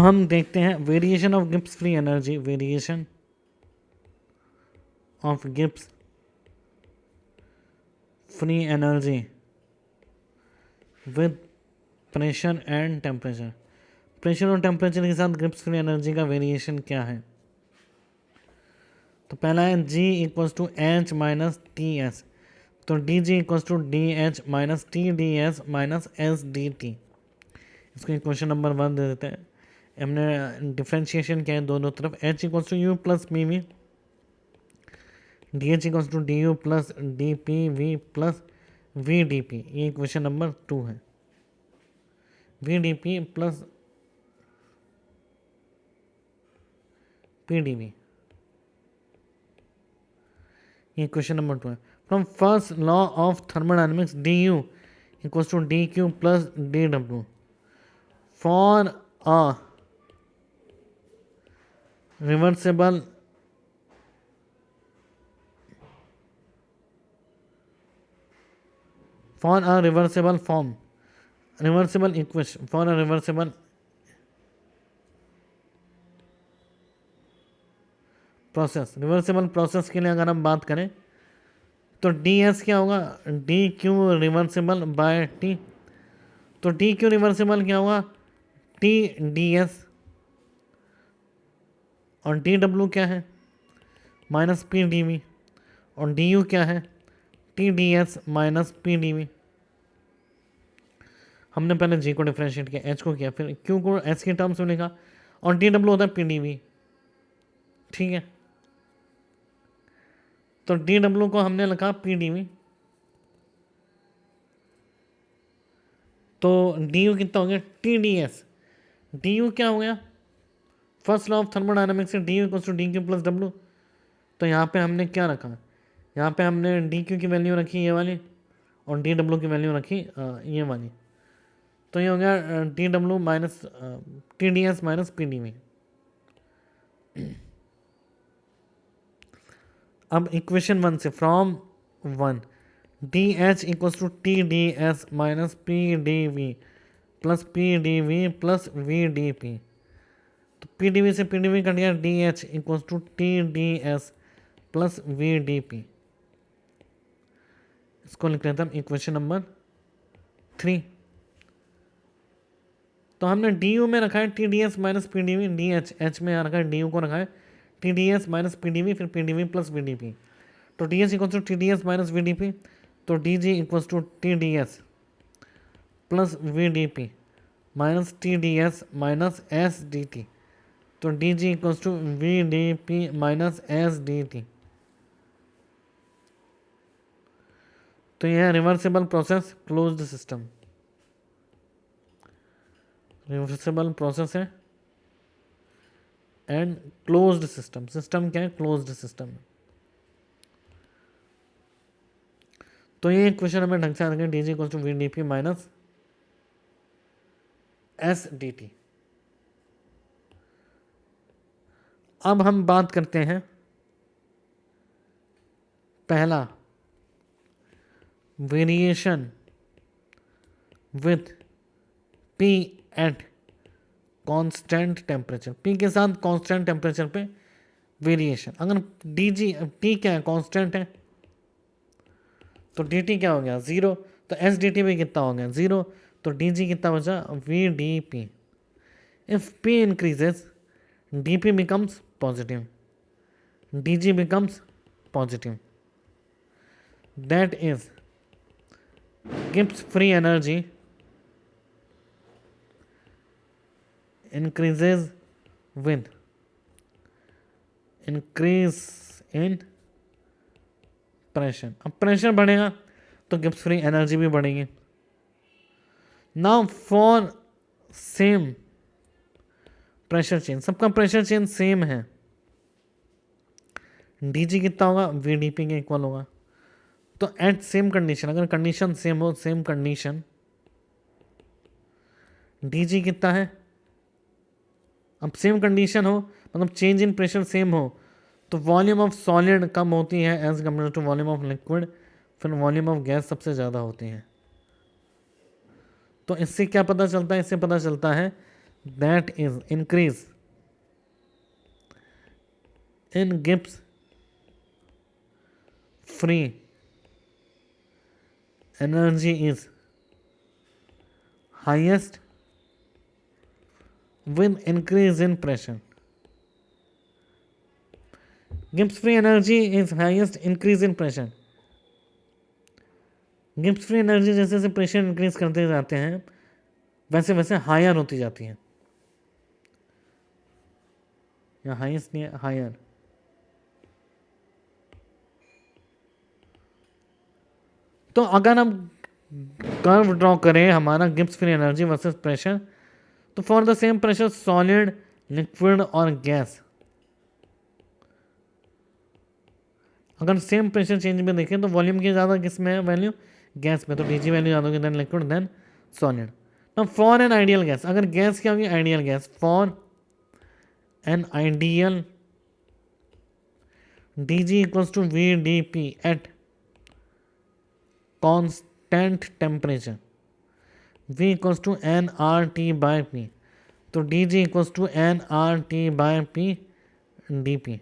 हम देखते हैं variation of Gibbs free energy, variation of Gibbs free energy with pressure and temperature. Pressure और temperature के साथ गिब्स फ्री एनर्जी का वेरिएशन क्या है? तो पहला है G equals to H minus T S, तो D G equals to D H minus T D S minus S D T. इसको क्वेश्चन नंबर 1 दे देते हैं। हमने डिफ्रेंशिएशन किया है दोनों तरफ, H equals to you plus P V, D H equals to D U plus D P V plus V D P. ये क्वेश्चन नंबर 2 है। V D P plus P D V, ये question number 2 है। From first law of thermodynamics D U equals to D Q plus D W for a reversible form, reversible equation for a reversible process. Reversible process के लिए अगर हम बात करें तो D S क्या होगा? D Q reversible by T. तो डी क्यू रिवर्सिबल क्या होगा? टी डी एस, और डी डब्ल्यू क्या है? माइनस पी डी वी, और डी यू क्या है? T D S minus P D V. हमने पहले जी को डिफ्रेंशिएट किया, एच को किया, फिर क्यू को एस के टर्म्स में लिखा, और डी डब्ल्यू होता है पी डी वी। ठीक है, तो डी डब्ल्यू को हमने लिखा पी डी वी, तो डी यू कितना हो गया? T D S. D U क्या हो गया? फर्स्ट लॉ ऑफ थर्मोडायनामिक्स से D U equals to D Q plus W. तो यहाँ पे हमने क्या रखा? यहाँ पे हमने डी क्यू की वैल्यू रखी ये वाली, और डी डब्ल्यू की वैल्यू रखी ये वाली। तो ये हो गया D W minus T D S minus P D V. अब इक्वेशन 1 से, from 1 D H equals to T D S minus P D V plus P D V plus V D P. तो P D V से P D V cut गया, D H equals to T D S plus V D P. इसको लिख लेते हैं equation number 3। तो हमने D you में रखा है T D S minus P D V, D H H में रखा है डी यू को रखा है T D S minus P D V, फिर P D V plus V D P. तो D H equals to T D S minus V D P, तो D G equals to T D S plus V D P minus T D S minus S D T. तो D G equals to V D P minus S D T. तो यह है reversible process, closed system. Reversible process है and closed system. System क्या है? Closed system. तो ये question हमें ढंग से आ गया, D G equals to V D P minus S D T. अब हम बात करते हैं पहला, variation with P at constant temperature. P के साथ कांस्टेंट टेम्परेचर पे वेरिएशन। अगर डी जी टी क्या है? कांस्टेंट है, तो डी टी क्या हो गया? 0। तो एस डी टी भी कितना हो गया? 0। तो डी जी कितना बचा? V D P. If P increases D P becomes positive, D G becomes positive. That is Gibbs free energy increases with increase in pressure। अब प्रेशर बढ़ेगा तो गिब्स फ्री एनर्जी भी बढ़ेगी। Now for same pressure change, सबका pressure change same है, D G कितना होगा? V D P के इक्वल होगा। तो एट सेम कंडीशन, अगर कंडीशन सेम हो, सेम कंडीशन, डी जी कितना है? अब सेम कंडीशन हो मतलब चेंज इन प्रेशर सेम हो, तो वॉल्यूम ऑफ सॉलिड कम होती है as compare to volume of liquid, फिर वॉल्यूम ऑफ गैस सबसे ज़्यादा होती है। तो इससे क्या पता चलता है? इससे पता चलता है that is increase in Gibbs free energy is highest with increase in pressure. Gibbs free energy is highest increase in pressure. Gibbs free energy जैसे जैसे प्रेशर इंक्रीज करते जाते हैं वैसे वैसे हायर होती जाती है, या हाईएस्ट नहीं है, हायर। तो अगर हम कर्व ड्रॉ करें हमारा Gibbs free energy versus pressure, तो for the same pressure solid, liquid और गैस, अगर सेम प्रेशर चेंज में देखें तो वॉल्यूम की ज़्यादा किस में है वैल्यू, गैस में, तो डीजी वैल्यू ज़्यादा होगी then liquid then solid. Now for an ideal gas, अगर गैस क्या होगी, ideal gas, for an ideal D G equals to V D P at constant temperature, V equals to N R T by P, तो D G equals to N R T by P D P.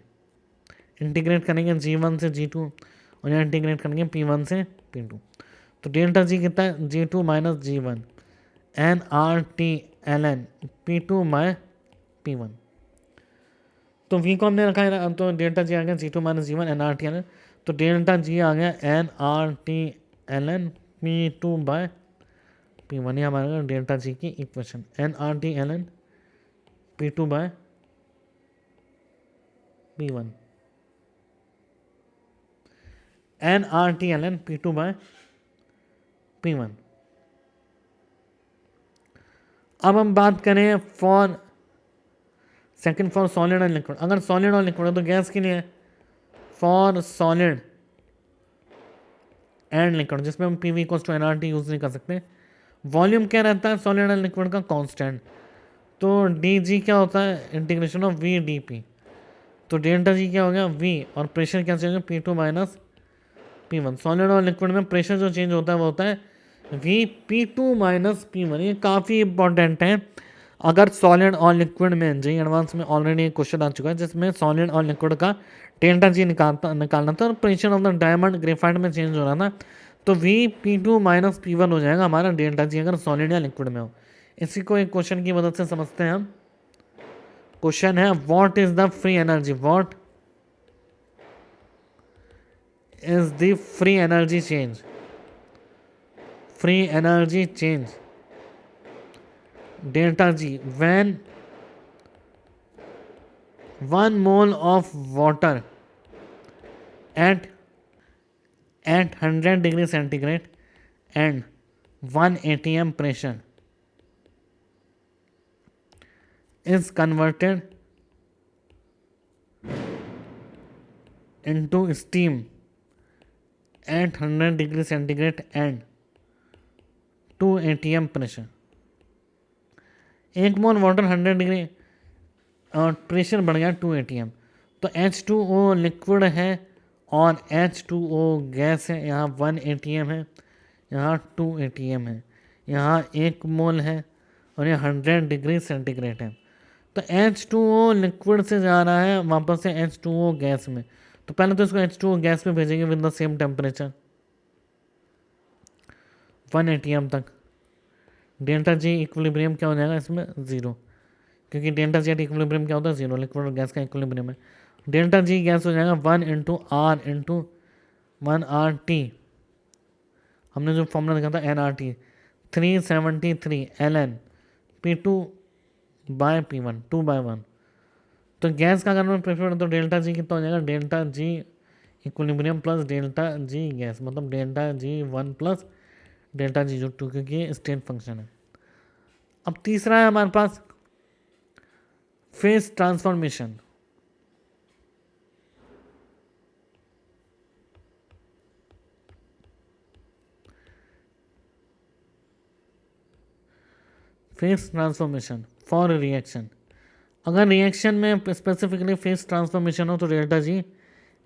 Integrate करेंगे G1 से G2 और यहाँ integrate करेंगे P1 से P2, तो delta जी कितना है, G2 minus G1 N R T L N P2 माई P1। तो V को हमने रखा है, तो डेल्टा जी आ गया G2 minus G1 N R T L N, तो डेल्टा जी आ गया N R T L N P2 by P1। ये हमारा डेल्टा जी की इक्वेशन, N R T L N P2 by P1, N R T L N P2 by P1। अब हम बात करें for second for solid and liquid. अगर solid और लिक्विड है तो गैस के लिए है फॉर सॉलिड एंड लिक्विड, जिसमें हम P V equals to N R T use नहीं कर सकते। वॉल्यूम क्या रहता है सॉलिड एंड लिक्विड का, कांस्टेंट, तो डी जी क्या होता है, integration of V D P, तो डेल्टा जी क्या हो गया वी, और प्रेशर क्या change, P2 minus P1। Solid और लिक्विड में प्रेशर जो चेंज होता है वो होता है V P2 माइनस P1। ये काफ़ी इंपॉर्टेंट है। अगर सॉलिड और लिक्विड में जी एडवांस में ऑलरेडी एक क्वेश्चन आ चुका है जिसमें सॉलिड और लिक्विड का डेल्टा जी निकालना था और pressure of the diamond graphite में चेंज हो रहा था, तो V P2 माइनस P1 हो जाएगा हमारा डेल्टा जी अगर सॉलिड या लिक्विड में हो। इसी को एक क्वेश्चन की मदद से समझते हैं हम। क्वेश्चन है what is the free energy, what is the free energy change, free energy change delta G when 1 mole of water at 100 degree centigrade and 1 atm pressure is converted into steam at 100 degree centigrade and 2 atm pressure. एक मोल water 100 degree और pressure बढ़ गया 2 atm, तो H2O liquid है और H2O gas है। यहाँ 1 atm है, यहाँ 2 atm है, यहाँ 1 मोल है और यहाँ 100 डिग्री सेंटीग्रेड है। तो H2O लिक्विड से जा रहा है वापस से H2O गैस में, तो पहले तो इसको H2O गैस में भेजेंगे with the same temperature 1 atm तक। डेल्टा जी इक्विलिब्रियम क्या हो जाएगा इसमें, ज़ीरो, क्योंकि डेल्टा जी इक्विलिब्रियम क्या होता है, ज़ीरो, लिक्विड और गैस का इक्विलिब्रियम है। डेल्टा जी गैस हो जाएगा 1 into R into 1 R T, हमने जो फॉर्मूला देखा था N R T, 373 L N P2 by P1, 2 by 1। तो गैस का अगर मैं प्रेफर तो डेल्टा जी कितना हो जाएगा, delta G equilibrium plus delta G gas, मतलब delta G 1 plus delta G जो 2, क्योंकि ये स्टेट फंक्शन है। अब तीसरा है हमारे पास phase transformation. Phase transformation for reaction, अगर रिएक्शन में स्पेसिफिकली फेज ट्रांसफॉर्मेशन हो तो डेल्टा जी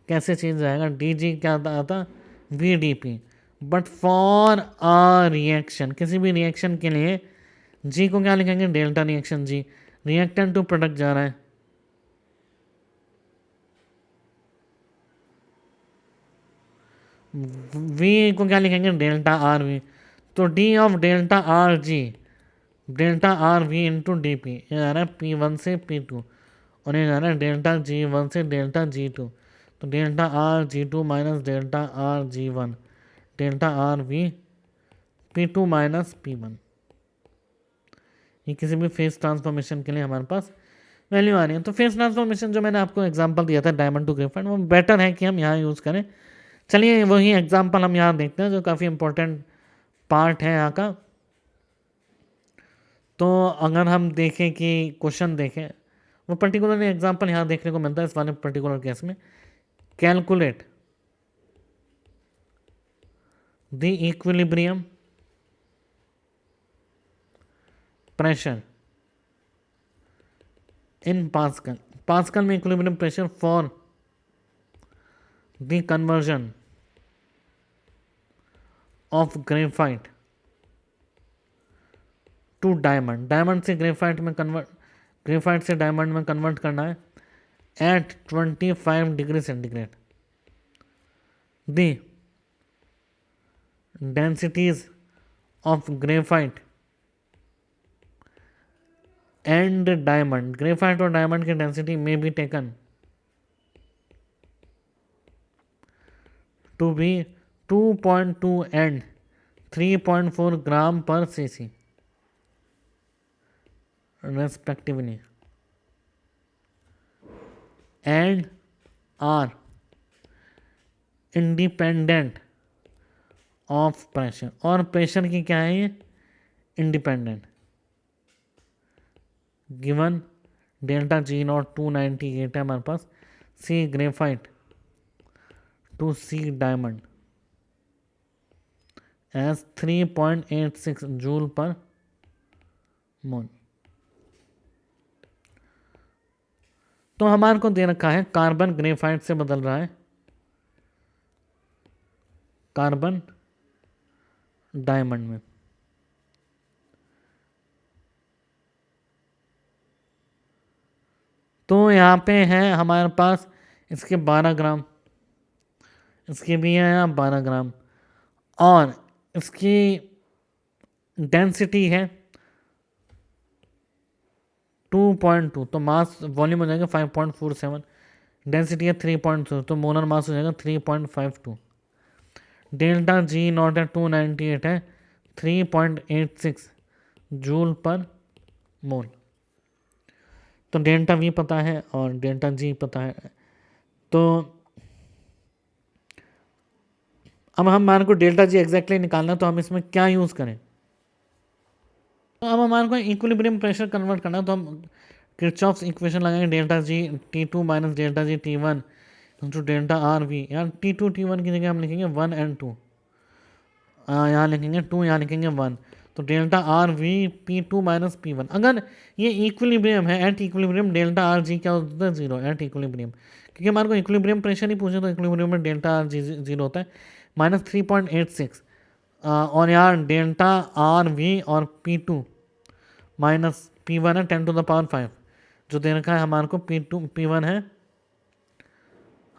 कैसे चेंज आएगा, डी जी क्या आता V D P. But for a reaction, किसी भी रिएक्शन के लिए जी को क्या लिखेंगे, delta reaction G, reactant to product जा रहा है। वी को क्या लिखेंगे, डेल्टा आर वी। तो D of delta R G, delta R V into D P, ये आ रहा है पी वन से पी टू, और ये आ रहा है डेल्टा जी वन से डेल्टा जी टू। तो delta R G two minus delta R G one, delta R V P two minus P one. ये किसी भी फेस ट्रांसफॉर्मेशन के लिए हमारे पास वैल्यू आ रही है। तो फेस ट्रांसफॉर्मेशन जो मैंने आपको एग्जांपल दिया था डायमंड टू ग्रेफाइट, वो बेटर है कि हम यहाँ यूज़ करें। चलिए वही एग्जांपल हम यहाँ देखते हैं जो काफ़ी इंपॉर्टेंट पार्ट है यहाँ का। तो अगर हम देखें कि क्वेश्चन देखें, वो पर्टिकुलर एग्जांपल यहाँ देखने को मिलता है इस वाले पर्टिकुलर केस में। Calculate the equilibrium pressure in pascal. Pascal में equilibrium pressure for the conversion of graphite to diamond. Diamond से ग्रेफाइट में कन्वर्ट, ग्रेफाइट से डायमंड में कन्वर्ट करना है at 25 degree centigrade. The densities of graphite and diamond, graphite और diamond की density may be taken to be 2.2 and 3.4 gram per CC respectively and are independent of pressure। और pressure की क्या है ये, independent. Given delta G naught 298 है हमारे पास, C graphite to C diamond as 3.86 joule per mole. तो हमारे को दे रखा है कार्बन ग्रेफाइट से बदल रहा है कार्बन डायमंड में। तो यहाँ पे है हमारे पास इसके 12 ग्राम, इसके भी है यहाँ 12 ग्राम, और इसकी डेंसिटी है 2.2, तो मास वॉल्यूम हो जाएगा 5.47, डेंसिटी है 3.2, तो मोलर मास हो जाएगा 3.52। डेल्टा जी नॉट है 298 है 3.86 जूल पर मोल। तो डेल्टा वी पता है और डेल्टा जी पता है। तो अब हमारे को डेल्टा जी एग्जैक्टली निकालना, तो हम इसमें क्या यूज़ करें। तो अब हमारे को इक्विलिब्रियम प्रेशर कन्वर्ट करना, तो हम किरचॉफ्स इक्वेशन लगाएंगे, delta G T two minus delta G T one into delta R V. यहाँ टी टू टी वन की जगह हम लिखेंगे 1 एंड 2, यहाँ लिखेंगे 2, यहाँ लिखेंगे 1। तो delta R V P two minus P one. अगर ये इक्विलिब्रियम है, at equilibrium delta R G क्या होता है, जीरो एट इक्विलिब्रियम, क्योंकि हमारे को इक्विलिब्रियम प्रेशर ही पूछे, तो इक्विलिब्रियम में डेल्टा आर जी जीरो होता है, माइनस 3.86। और यहाँ डेल्टा आर वी और P two minus P one है 10⁵ जो दे रखा है हमारे को, पी टू पी वन है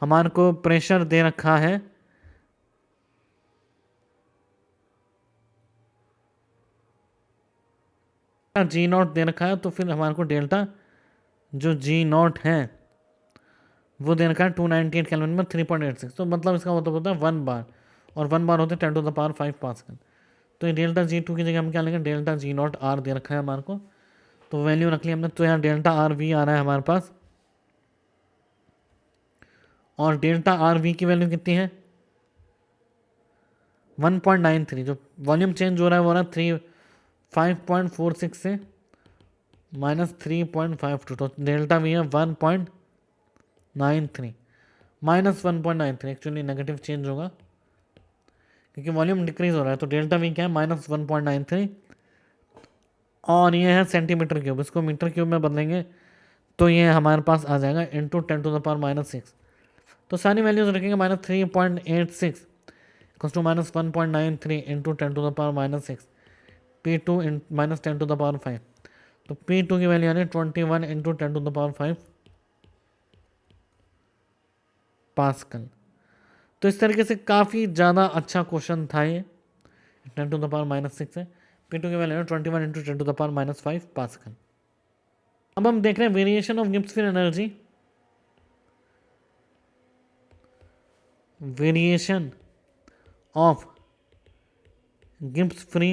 हमारे को प्रेशर दे रखा है जी नॉट दे रखा है, तो फिर हमारे को डेल्टा जो जी नॉट है वो दे रखा है 298 केल्विन में 3.86, तो मतलब इसका मतलब होता है 1 बार, और 1 बार होते हैं 10⁵ पास्कल। तो ये डेल्टा जी टू की जगह हम क्या लेंगे, डेल्टा जी नॉट आर दे रखा है हमारे को, तो वैल्यू रख ली हमने। तो यहाँ डेल्टा आर वी आ रहा है हमारे पास, और डेल्टा आर वी की वैल्यू कितनी है 1.93, जो वॉल्यूम चेंज हो रहा है वो रहा है 5.46 से माइनस 3.52, तो डेल्टा वी है 1.93 माइनस 1.93, एक्चुअली नेगेटिव चेंज होगा क्योंकि वॉल्यूम डिक्रीज हो रहा है। तो डेल्टा वी क्या है माइनस 1.93, और ये है सेंटीमीटर क्यूब, इसको मीटर क्यूब में बदलेंगे तो ये हमारे पास आ जाएगा इंटू 10⁻⁻6। तो सारी वैल्यूज रखेंगे minus 3.86 two minus 1.93 into 10⁻⁻6 P2 minus 10⁵, तो P2 की वैल्यू यानी 21 इंटू 10⁵ पास्कल। तो इस तरीके से काफ़ी ज़्यादा अच्छा क्वेश्चन था ये 10⁻⁻6 है। P2 की वैल्यू 21 इंटू 10⁻⁵ पास्कल। अब हम देख रहे हैं variation of Gibbs free energy. Variation of Gibbs free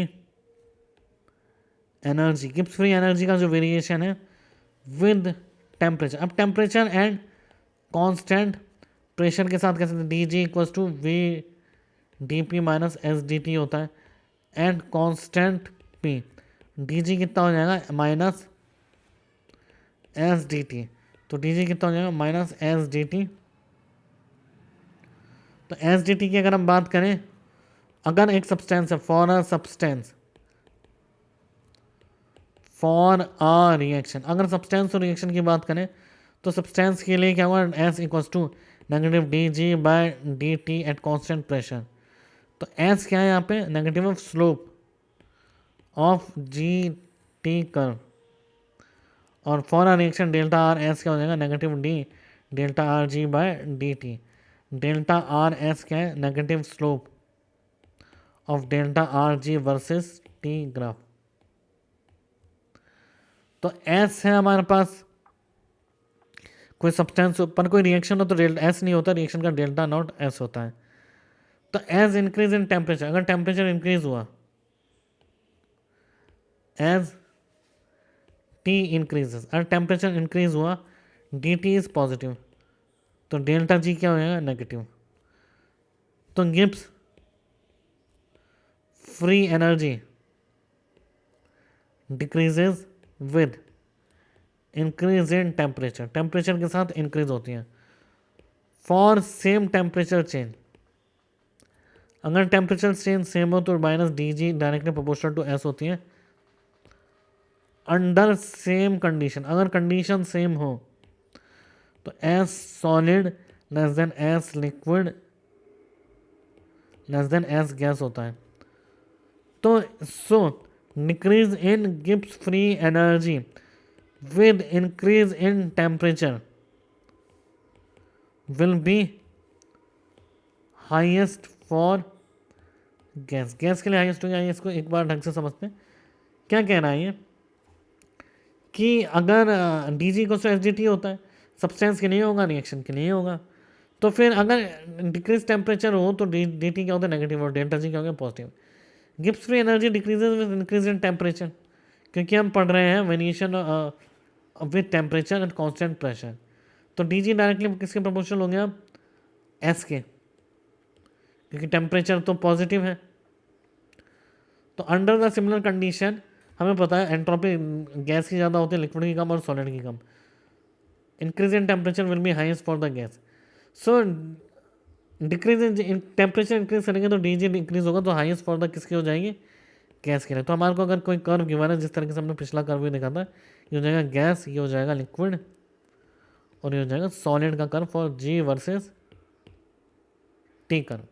energy, Gibbs free energy का जो वेरिएशन है विद टेम्परेचर। अब टेम्परेचर एंड कांस्टेंट प्रेशर के साथ कैसे, D G equals to V D P minus S D T होता है, and constant P, D G कितना हो जाएगा माइनस एस डी टी, तो डी जी कितना हो जाएगा माइनस एस डी टी। तो एस डी टी की अगर हम बात करें, अगर एक सब्सटेंस है for a substance, for a reaction, अगर सब्सटेंस और रिएक्शन की बात करें तो सब्सटेंस के लिए क्या होगा, S equals to negative D G by D T at constant pressure. तो एस क्या है यहाँ पे, negative of slope of G T curve, और for a reaction delta R S क्या हो जाएगा, negative D delta R G by D T. Delta R S क्या है, negative slope of delta R ji versus T graph. तो S है हमारे पास, कोई सब्सटेंस पर कोई रिएक्शन हो तो डेल्टा एस नहीं होता, रिएक्शन का डेल्टा नॉट एस होता है। तो एज इंक्रीज इन टेम्परेचर, अगर टेम्परेचर इंक्रीज हुआ, एज टी इंक्रीजेस, अगर टेम्परेचर इंक्रीज हुआ डी टी इज पॉजिटिव, तो डेल्टा जी क्या हो जाएगा, नेगेटिव। तो Gibbs free energy decreases with increase in temperature, temperature के साथ इंक्रीज होती है फॉर सेम टेम्परेचर चेंज। अगर टेम्परेचर चेंज सेम हो तो minus D G directly proportional to S होती है। अंडर सेम कंडीशन, अगर कंडीशन सेम हो तो S solid less than S liquid less than S gas होता है। तो so decrease in Gibbs free energy with increase in temperature will be highest for gas. Gas के लिए highest हो गया, इसको एक बार ढंग से समझते हैं क्या कह रहा है ये, कि अगर डी जी को एस डी टी होता है, सब्सटेंस के लिए होगा, रिएक्शन के लिए होगा, तो फिर अगर डिक्रीज टेम्परेचर हो तो डी टी क्या होता है, नेगेटिव, और डेल्टा जी क्या होगा, positive. Gibbs free energy decreases with increase in temperature, क्योंकि हम पढ़ रहे हैं variation with temperature and constant pressure. तो डी जी डायरेक्टली किसके प्रोपोर्शनल हो गया, एस के, क्योंकि टेम्परेचर तो पॉजिटिव है। तो अंडर द सिमिलर कंडीशन हमें पता है एंट्रोपी गैस की ज़्यादा होती है, लिक्विड की कम और सॉलिड की कम। Increase in temperature will be highest for the gas. So decrease in temperature increase करेंगे तो डी जी इंक्रीज होगा, तो हाईएस्ट फॉर द किसकी हो जाएगी, गैस के लिए। तो हमारे को अगर कोई कर्व गिवन है, जिस तरीके से हमने पिछला कर्व भी देखा था, ये हो जाएगा गैस, ये हो जाएगा लिक्विड, और ये हो जाएगा सॉलिड का curve for G versus T curve.